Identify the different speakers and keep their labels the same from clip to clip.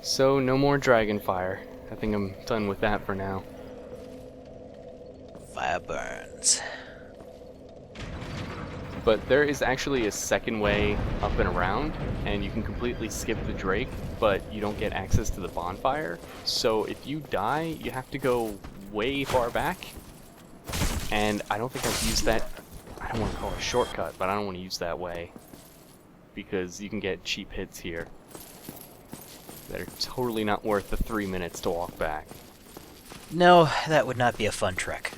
Speaker 1: So, no more dragon fire. I think I'm done with that for now.
Speaker 2: Fire burns.
Speaker 1: But there is actually a second way up and around, and you can completely skip the Drake, but you don't get access to the bonfire. So if you die, you have to go way far back. And I don't think I've used that. I don't want to call it a shortcut, but I don't want to use that way. Because you can get cheap hits here that are totally not worth the 3 minutes to walk back.
Speaker 2: No, that would not be a fun trek.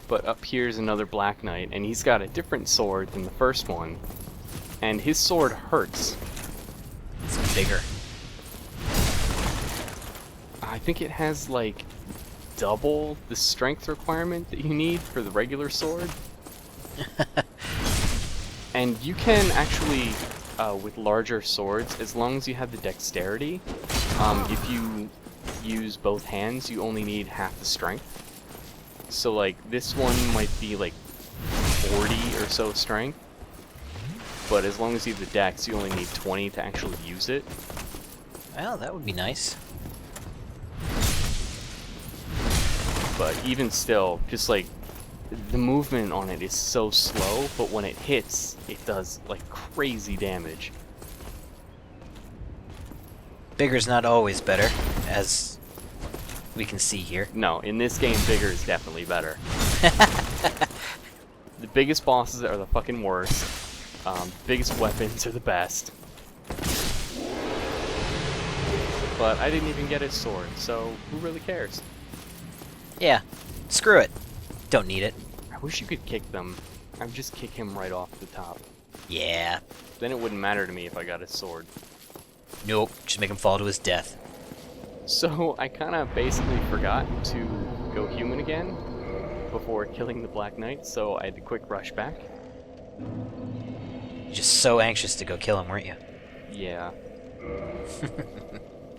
Speaker 1: But up here's another Black Knight, and he's got a different sword than the first one. And his sword hurts.
Speaker 2: It's bigger.
Speaker 1: I think it has, like, double the strength requirement that you need for the regular sword. And you can actually, with larger swords, as long as you have the dexterity, if you use both hands, you only need half the strength. So, like, this one might be, like, 40 or so strength. But as long as you have the dex, you only need 20 to actually use it.
Speaker 2: Well, that would be nice.
Speaker 1: But even still, just, like, the movement on it is so slow, but when it hits, it does, like, crazy damage.
Speaker 2: Bigger's not always better, as we can see here.
Speaker 1: No, in this game, bigger is definitely better. The biggest bosses are the fucking worst. Biggest weapons are the best. But I didn't even get his sword, so who really cares?
Speaker 2: Yeah, screw it. Don't need it.
Speaker 1: I wish you could kick them. I would just kick him right off the top.
Speaker 2: Yeah.
Speaker 1: Then it wouldn't matter to me if I got his sword.
Speaker 2: Nope, just make him fall to his death.
Speaker 1: So I kind of basically forgot to go human again before killing the Black Knight, so I had to quick rush back.
Speaker 2: You're just so anxious to go kill him, weren't you?
Speaker 1: Yeah.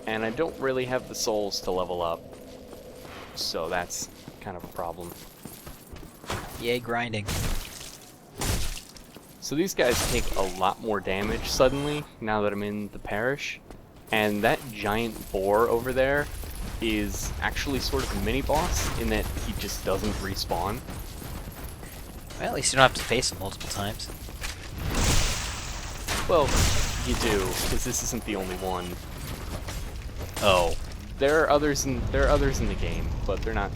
Speaker 1: And I don't really have the souls to level up, so that's kind of a problem.
Speaker 2: Yay, grinding.
Speaker 1: So these guys take a lot more damage suddenly, now that I'm in the Parish. And that giant boar over there is actually sort of a mini-boss, in that he just doesn't respawn.
Speaker 2: Well, at least you don't have to face him multiple times.
Speaker 1: Well, you do, because this isn't the only one.
Speaker 2: Oh.
Speaker 1: There are others in the game, but they're not...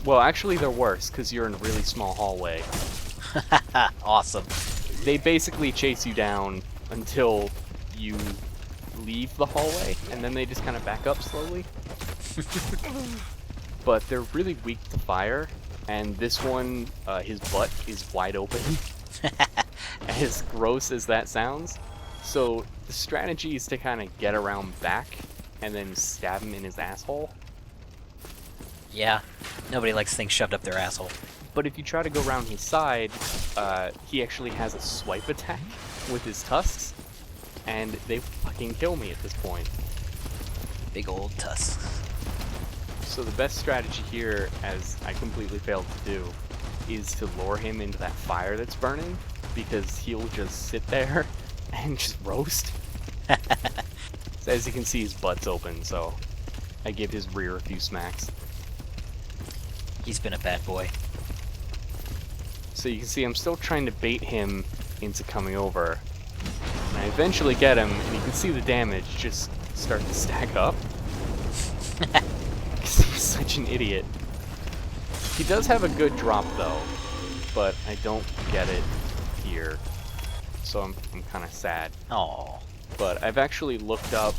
Speaker 1: Well, actually they're worse, because you're in a really small hallway.
Speaker 2: Awesome.
Speaker 1: They basically chase you down until you leave the hallway, and then they just kind of back up slowly. But they're really weak to fire, and this one, his butt is wide open. As gross as that sounds. So the strategy is to kind of get around back and then stab him in his asshole.
Speaker 2: Yeah, nobody likes things shoved up their asshole.
Speaker 1: But if you try to go around his side, he actually has a swipe attack with his tusks, and they fucking kill me at this point.
Speaker 2: Big old tusks.
Speaker 1: So the best strategy here, as I completely failed to do, is to lure him into that fire that's burning, because he'll just sit there and just roast. So as you can see, his butt's open, so I give his rear a few smacks.
Speaker 2: He's been a bad boy.
Speaker 1: So you can see I'm still trying to bait him into coming over. And I eventually get him, and you can see the damage just start to stack up. Because he's such an idiot. He does have a good drop though, but I don't get it here. So I'm kind of sad.
Speaker 2: Aww.
Speaker 1: But I've actually looked up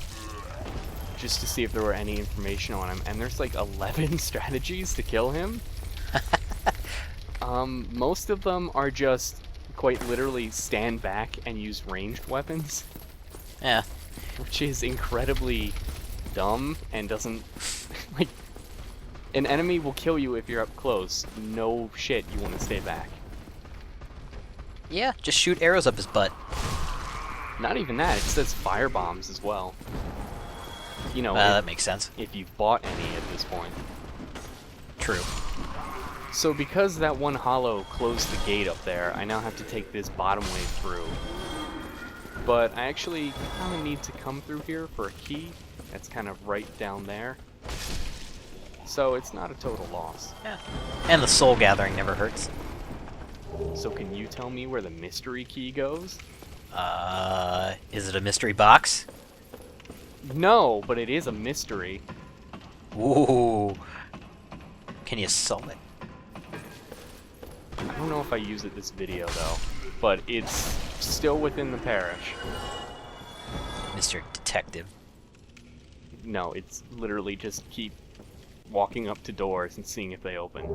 Speaker 1: just to see if there were any information on him, and there's like 11 strategies to kill him. Most of them are just quite literally stand back and use ranged weapons.
Speaker 2: Yeah.
Speaker 1: Which is incredibly dumb and doesn't... like, an enemy will kill you if you're up close. No shit, you want to stay back.
Speaker 2: Yeah, just shoot arrows up his butt.
Speaker 1: Not even that, it says fire bombs as well. You know,
Speaker 2: That makes sense.
Speaker 1: if you've bought any at this point.
Speaker 2: True.
Speaker 1: So because that one hollow closed the gate up there, I now have to take this bottom way through. but I actually kind of need to come through here for a key. That's kind of right down there. So it's not a total loss.
Speaker 2: Yeah. And the soul gathering never hurts.
Speaker 1: So can you tell me where the mystery key goes?
Speaker 2: Is it a mystery box?
Speaker 1: No, but it is a mystery.
Speaker 2: Ooh. Can you solve it?
Speaker 1: I don't know if I use it this video though, but it's still within the parish.
Speaker 2: Mr. Detective.
Speaker 1: No, it's literally just keep walking up to doors and seeing if they open.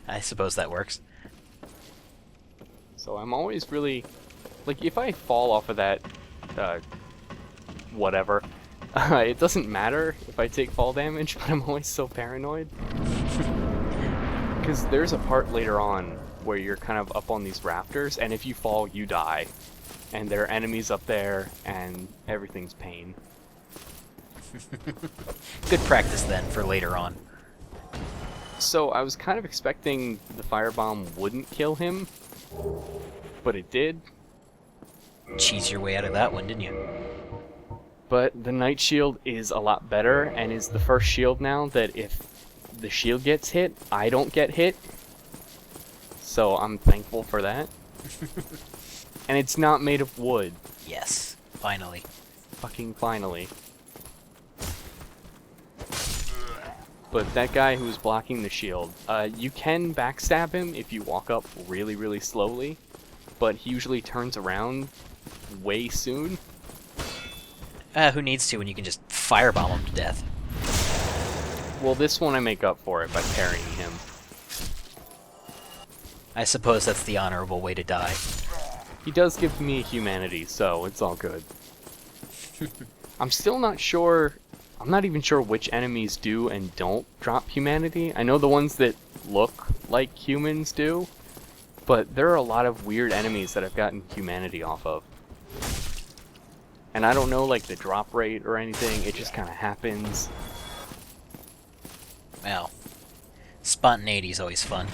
Speaker 2: I suppose that works.
Speaker 1: So I'm always really... Like, if I fall off of that... whatever. It doesn't matter if I take fall damage, but I'm always so paranoid. Because there's a part later on where you're kind of up on these rafters, and if you fall, you die. And there are enemies up there, and everything's pain.
Speaker 2: Good practice then for later on.
Speaker 1: So I was kind of expecting the firebomb wouldn't kill him, but it did.
Speaker 2: Cheese your way out of that one, didn't you?
Speaker 1: But the Night Shield is a lot better, and is the first shield now that if the shield gets hit, I don't get hit. So I'm thankful for that. And it's not made of wood.
Speaker 2: Yes, finally.
Speaker 1: Fucking finally. But that guy who's blocking the shield, you can backstab him if you walk up really, really slowly, but he usually turns around way soon.
Speaker 2: Who needs to when you can just firebomb him to death?
Speaker 1: Well, this one I make up for it by parrying him.
Speaker 2: I suppose that's the honorable way to die.
Speaker 1: He does give me humanity, so it's all good. I'm still not sure... I'm not even sure which enemies do and don't drop humanity. I know the ones that look like humans do, but there are a lot of weird enemies that I've gotten humanity off of. And I don't know, like, the drop rate or anything, it just kind of happens.
Speaker 2: Well, spontaneity is always fun.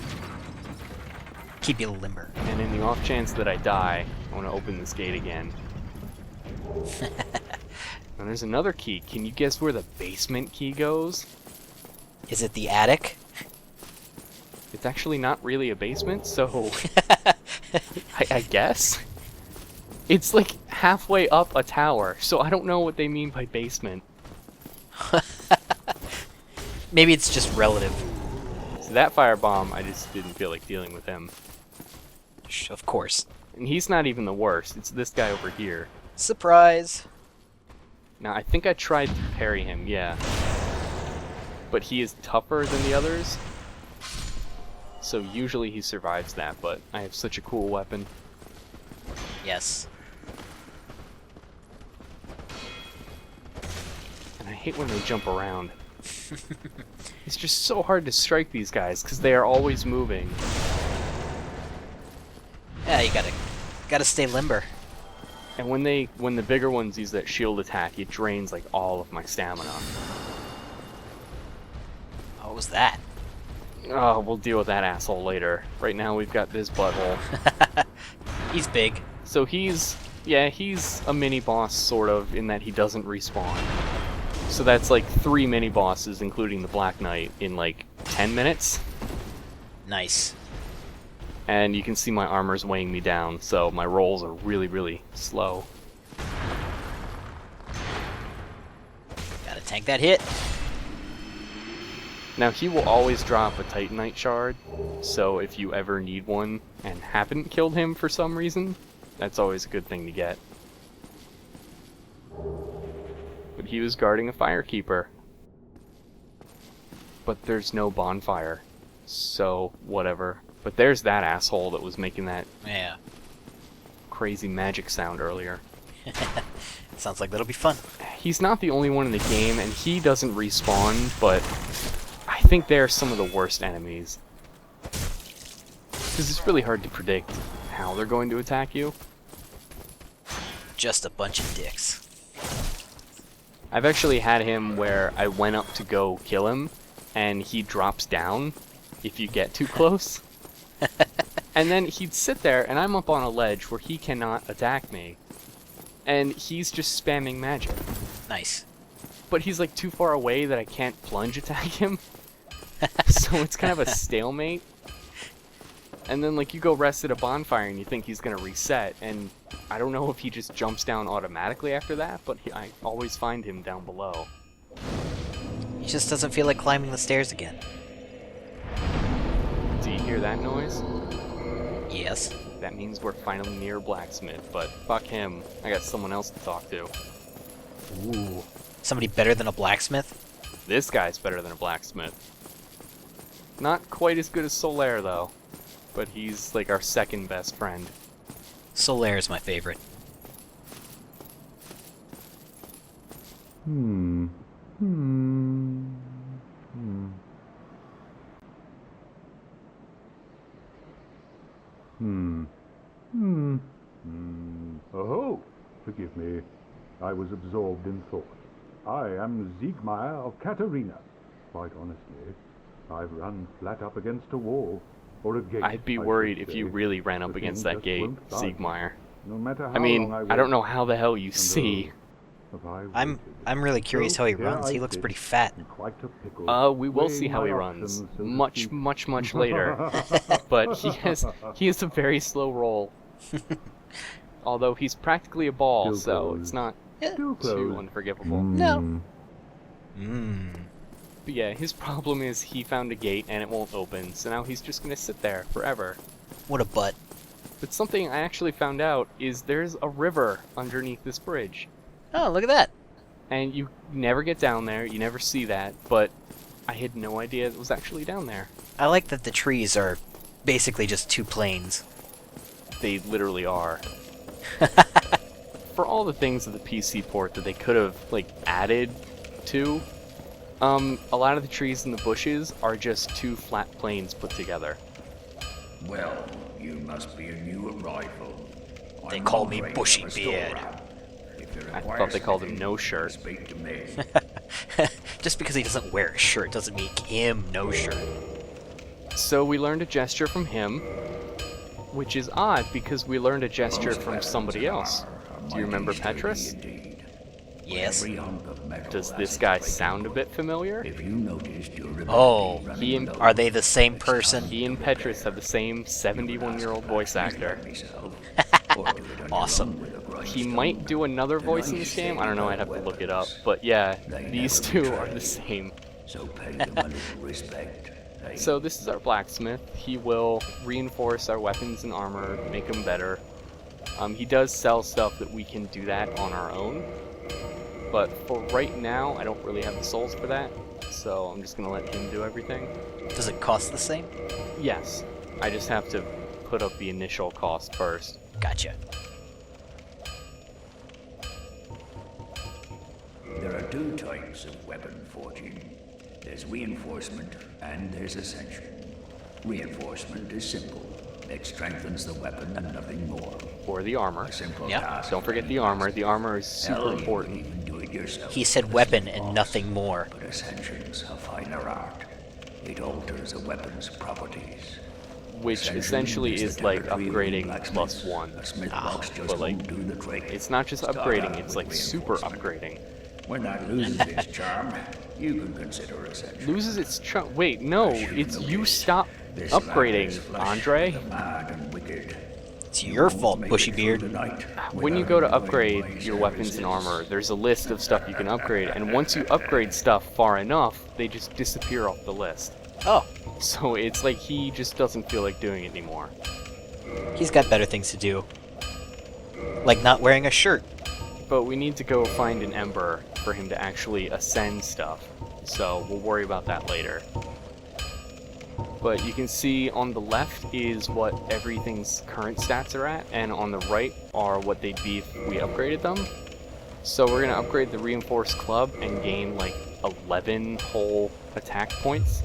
Speaker 2: Keep you limber.
Speaker 1: And in the off chance that I die, I want to open this gate again. And there's another key. Can you guess where the basement key goes?
Speaker 2: Is it the attic?
Speaker 1: It's actually not really a basement, so... I guess? It's like halfway up a tower, so I don't know what they mean by basement.
Speaker 2: Maybe it's just relative.
Speaker 1: So that firebomb, I just didn't feel like dealing with him.
Speaker 2: Of course.
Speaker 1: And he's not even the worst, it's this guy over here.
Speaker 2: Surprise!
Speaker 1: Now, I think I tried to parry him, yeah. But he is tougher than the others. So usually he survives that, but I have such a cool weapon.
Speaker 2: Yes.
Speaker 1: And I hate when they jump around. It's just so hard to strike these guys, because they are always moving.
Speaker 2: Yeah, you gotta stay limber.
Speaker 1: And when the bigger ones use that shield attack, it drains like all of my stamina.
Speaker 2: What was that?
Speaker 1: Oh, we'll deal with that asshole later. Right now we've got this butthole.
Speaker 2: He's big.
Speaker 1: So he's a mini boss sort of in that he doesn't respawn. So that's like 3 mini bosses including the Black Knight in like 10 minutes.
Speaker 2: Nice.
Speaker 1: And you can see my armor's weighing me down, so my rolls are really, really slow.
Speaker 2: Gotta tank that hit.
Speaker 1: Now he will always drop a Titanite shard, so if you ever need one and haven't killed him for some reason, that's always a good thing to get. But he was guarding a firekeeper. But there's no bonfire, so whatever. But there's that asshole that was making that
Speaker 2: Yeah.
Speaker 1: crazy magic sound earlier.
Speaker 2: Sounds like that'll be fun.
Speaker 1: He's not the only one in the game, and he doesn't respawn, but I think they're some of the worst enemies. Because it's really hard to predict how they're going to attack you.
Speaker 2: Just a bunch of dicks.
Speaker 1: I've actually had him where I went up to go kill him, and he drops down if you get too close. And then he'd sit there, and I'm up on a ledge where he cannot attack me. And he's just spamming magic.
Speaker 2: Nice.
Speaker 1: But he's like too far away that I can't plunge attack him. So it's kind of a stalemate. And then like you go rest at a bonfire and you think he's going to reset. And I don't know if he just jumps down automatically after that, but I always find him down below.
Speaker 2: He just doesn't feel like climbing the stairs again.
Speaker 1: Do you hear that noise?
Speaker 2: Yes.
Speaker 1: That means we're finally near Blacksmith, but fuck him. I got someone else to talk to.
Speaker 2: Ooh. Somebody better than a blacksmith?
Speaker 1: This guy's better than a blacksmith. Not quite as good as Solaire, though. But he's like our second best friend.
Speaker 2: Solaire is my favorite.
Speaker 3: Oh, forgive me. I was absorbed in thought. I am Siegmeyer of Katarina. Quite honestly, I've run flat up against a wall. Or a gate,
Speaker 1: I'd be
Speaker 3: I
Speaker 1: worried
Speaker 3: should
Speaker 1: if you
Speaker 3: say.
Speaker 1: really ran up
Speaker 3: The
Speaker 1: against
Speaker 3: thing
Speaker 1: that
Speaker 3: just
Speaker 1: gate,
Speaker 3: won't die.
Speaker 1: Siegmeyer.
Speaker 3: No matter how
Speaker 1: I mean,
Speaker 3: long
Speaker 1: I don't know
Speaker 3: wait.
Speaker 1: how the hell you
Speaker 3: And
Speaker 1: see.
Speaker 3: have I
Speaker 2: I'm
Speaker 3: waited.
Speaker 2: really curious
Speaker 3: So
Speaker 2: how he
Speaker 3: here
Speaker 2: runs.
Speaker 3: I
Speaker 2: He looks
Speaker 3: sit,
Speaker 2: pretty fat.
Speaker 3: in quite a pickle,
Speaker 1: We will see
Speaker 3: weighing
Speaker 1: how
Speaker 3: my
Speaker 1: he runs.
Speaker 3: options, so to
Speaker 1: Much,
Speaker 3: speak.
Speaker 1: much later. But he has a very slow roll. Although he's practically a ball,
Speaker 3: Too
Speaker 1: so
Speaker 3: close.
Speaker 1: it's not
Speaker 2: Yeah.
Speaker 3: Too
Speaker 1: too
Speaker 3: close.
Speaker 1: unforgivable.
Speaker 2: No. Mmm.
Speaker 1: But yeah, his problem is he found a gate and it won't open, so now he's just gonna sit there forever.
Speaker 2: What a butt.
Speaker 1: But something I actually found out is there's a river underneath this bridge.
Speaker 2: Oh, look at that.
Speaker 1: And you never get down there, you never see that, but I had no idea it was actually down there.
Speaker 2: I like that the trees are basically just two planes.
Speaker 1: They literally are. For all the things of the PC port that they could have, like, added to, a lot of the trees and the bushes are just two flat planes put together.
Speaker 4: Well, you must be a new arrival.
Speaker 2: They
Speaker 4: I'm
Speaker 2: call me
Speaker 4: Andre,
Speaker 2: Bushy
Speaker 4: a
Speaker 2: Beard.
Speaker 4: restorer. If you
Speaker 1: I
Speaker 4: require
Speaker 1: thought they called him
Speaker 4: something,
Speaker 1: No Shirt.
Speaker 4: Speak to me.
Speaker 2: Just because he doesn't wear a shirt doesn't make him no shirt.
Speaker 1: So we learned a gesture from him, which is odd because we learned a gesture
Speaker 4: Most
Speaker 1: from
Speaker 4: weapons
Speaker 1: somebody
Speaker 4: and
Speaker 1: else.
Speaker 4: armor are
Speaker 1: Do you
Speaker 4: mighty
Speaker 1: remember
Speaker 4: sturdy
Speaker 1: Petrus?
Speaker 4: indeed.
Speaker 2: Yes.
Speaker 4: Every hunk of metal
Speaker 1: Does
Speaker 4: has
Speaker 1: this
Speaker 4: its
Speaker 1: guy
Speaker 4: breaking
Speaker 1: sound a
Speaker 4: point.
Speaker 1: bit familiar?
Speaker 4: If you noticed your ability
Speaker 2: Oh,
Speaker 4: running low,
Speaker 2: are they the same
Speaker 4: it's
Speaker 2: person?
Speaker 4: time
Speaker 1: He and
Speaker 4: to
Speaker 1: Petrus
Speaker 4: repair.
Speaker 1: have the same 71-year-old voice actor.
Speaker 4: Myself, or do it on your
Speaker 2: Awesome.
Speaker 4: own with a grindstone.
Speaker 1: He might do another voice in this game. I don't know, I'd have to look it up. But yeah, these two are the same.
Speaker 4: So pay them a little respect. eh?
Speaker 1: So this is our blacksmith. He will reinforce our weapons and armor, make them better. He does sell stuff that we can do that on our own. But for right now, I don't really have the souls for that. So I'm just going to let him do everything.
Speaker 2: Does it cost the same?
Speaker 1: Yes, I just have to put up the initial cost first.
Speaker 2: Gotcha.
Speaker 4: There are two types of weapon forging. There's reinforcement and there's ascension. Reinforcement is simple. It strengthens the weapon and nothing more.
Speaker 1: Or the armor.
Speaker 4: A simple
Speaker 2: Yeah.
Speaker 4: task.
Speaker 1: Don't forget the armor. The armor is super
Speaker 4: Hell, you
Speaker 1: important.
Speaker 4: can even do it yourself.
Speaker 2: He said weapon and nothing more.
Speaker 4: But ascension's a finer art. It alters a weapon's properties.
Speaker 1: Which
Speaker 4: Ascension
Speaker 1: essentially
Speaker 4: the
Speaker 1: is like
Speaker 4: territory of
Speaker 1: upgrading
Speaker 4: blacksmiths.
Speaker 1: +1.
Speaker 4: A smith
Speaker 2: Ah,
Speaker 4: box just
Speaker 1: but, like,
Speaker 4: won't do the trick.
Speaker 1: It's not just
Speaker 4: Start
Speaker 1: upgrading,
Speaker 4: out
Speaker 1: it's
Speaker 4: with
Speaker 1: like super
Speaker 4: reinforcement.
Speaker 1: upgrading.
Speaker 4: When that loses its charm, you can consider ascension.
Speaker 1: Loses its charm. Wait, no, it's you stop
Speaker 4: This lad is
Speaker 1: upgrading,
Speaker 4: flesh
Speaker 1: Andre.
Speaker 4: of the mad and wicked.
Speaker 2: It's your fault,
Speaker 4: Make
Speaker 2: Bushy
Speaker 4: it through
Speaker 2: Beard.
Speaker 4: the night
Speaker 1: When you
Speaker 4: without
Speaker 1: go to
Speaker 4: knowing
Speaker 1: upgrade
Speaker 4: why
Speaker 1: your
Speaker 4: service
Speaker 1: weapons and
Speaker 4: is.
Speaker 1: armor, there's a list of stuff you can upgrade, and once you upgrade stuff far enough, they just disappear off the list.
Speaker 2: Oh,
Speaker 1: So it's like he just doesn't feel like doing it anymore.
Speaker 2: he's got better things to do. Like not wearing a shirt.
Speaker 1: But we need to go find an ember for him to actually ascend stuff, so we'll worry about that later. But you can see on the left is what everything's current stats are at, and on the right are what they'd be if we upgraded them. So we're gonna upgrade the reinforced club and gain like 11 whole attack points,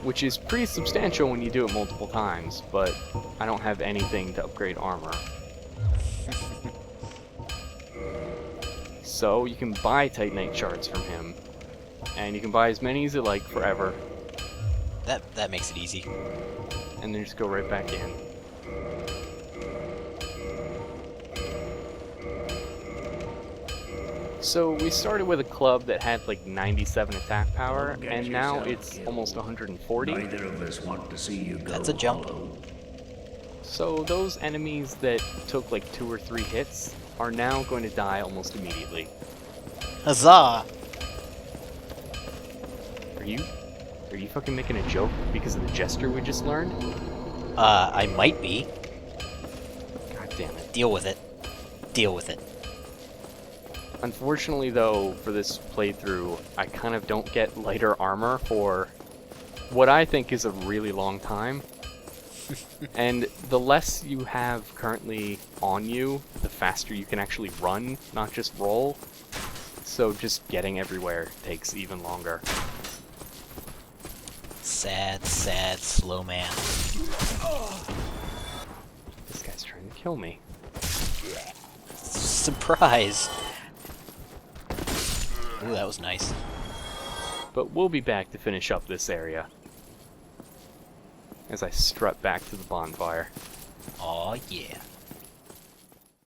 Speaker 1: which is pretty substantial when you do it multiple times, but I don't have anything to upgrade armor. So you can buy Titanite shards from him, and you can buy as many as you like forever.
Speaker 2: That makes it easy.
Speaker 1: and then just go right back in. So we started with a club that had like 97 attack power,
Speaker 4: Don't get
Speaker 1: and now
Speaker 4: yourself
Speaker 1: it's
Speaker 4: killed.
Speaker 1: almost 140.
Speaker 4: Neither of us want to see you go
Speaker 2: That's a jump.
Speaker 4: hollow.
Speaker 1: So those enemies that took like 2 or 3 hits are now going to die almost immediately.
Speaker 2: Huzzah!
Speaker 1: Are you fucking making a joke because of the gesture we just learned?
Speaker 2: I might be.
Speaker 1: God damn it.
Speaker 2: Deal with it. Deal with it.
Speaker 1: Unfortunately though, for this playthrough, I kind of don't get lighter armor for what I think is a really long time. And the less you have currently on you, the faster you can actually run, not just roll. So just getting everywhere takes even longer.
Speaker 2: Sad, sad, slow man.
Speaker 1: This guy's trying to kill me.
Speaker 2: Surprise! Ooh, that was nice.
Speaker 1: But we'll be back to finish up this area. As I strut back to the bonfire.
Speaker 2: Aw, yeah.